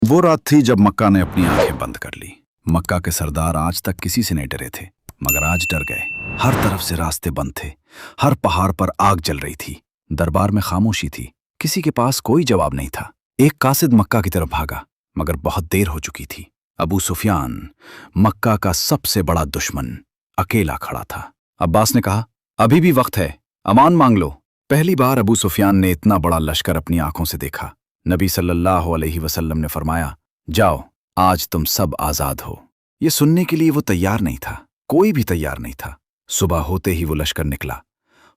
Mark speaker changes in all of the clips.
Speaker 1: वो रात थी जब मक्का ने अपनी आंखें बंद कर ली। मक्का के सरदार आज तक किसी से नहीं डरे थे, मगर आज डर गए। हर तरफ से रास्ते बंद थे, हर पहाड़ पर आग जल रही थी। दरबार में खामोशी थी, किसी के पास कोई जवाब नहीं था। एक कासिद मक्का की तरफ भागा, मगर बहुत देर हो चुकी थी। अबू सुफियान, मक्का का सबसे बड़ा दुश्मन, अकेला खड़ा था। अब्बास ने कहा, अभी भी वक्त है, अमान मांग लो। पहली बार अबू सुफियान ने इतना बड़ा लश्कर अपनी आंखों से देखा। नबी सल्लल्लाहु अलैहि वसल्लम ने फरमाया, जाओ, आज तुम सब आजाद हो। ये सुनने के लिए वो तैयार नहीं था, कोई भी तैयार नहीं था। सुबह होते ही वो लश्कर निकला,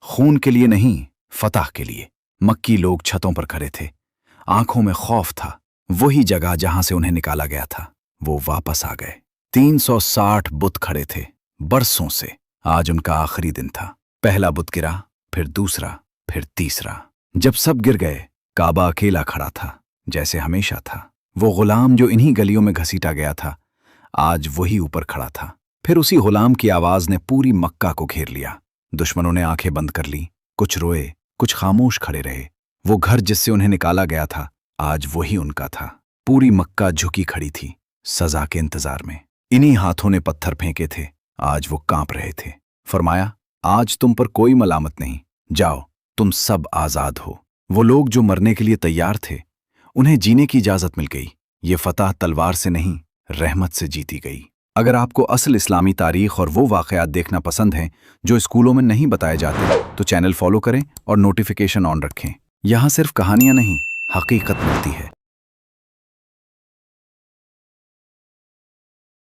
Speaker 1: खून के लिए नहीं, फतह के लिए। मक्की लोग छतों पर खड़े थे, आंखों में खौफ था। वही जगह जहां से उन्हें निकाला गया था, वो वापस आ गए। 360 बुत खड़े थे, बरसों से। आज उनका आखिरी दिन था। पहला बुत गिरा, फिर दूसरा, फिर तीसरा। जब सब गिर गए, काबा अकेला खड़ा था, जैसे हमेशा था। वो गुलाम जो इन्हीं गलियों में घसीटा गया था, आज वही ऊपर खड़ा था। फिर उसी गुलाम की आवाज ने पूरी मक्का को घेर लिया। दुश्मनों ने आंखें बंद कर ली, कुछ रोए, कुछ खामोश खड़े रहे। वो घर जिससे उन्हें निकाला गया था, आज वही उनका था। पूरी मक्का झुकी खड़ी थी, सजा के इंतजार में। इन्हीं हाथों ने पत्थर फेंके थे, आज वो कांप रहे थे। फरमाया, आज तुम पर कोई मलामत नहीं, जाओ, तुम सब आजाद हो। वो लोग जो मरने के लिए तैयार थे, उन्हें जीने की इजाजत मिल गई। ये फतह तलवार से नहीं, रहमत से जीती गई। अगर आपको असल इस्लामी तारीख और वो वाक़यात देखना पसंद हैं जो स्कूलों में नहीं बताए जाते, तो चैनल फॉलो करें और नोटिफिकेशन ऑन रखें। यहाँ सिर्फ कहानियाँ नहीं, हकीकत मिलती है।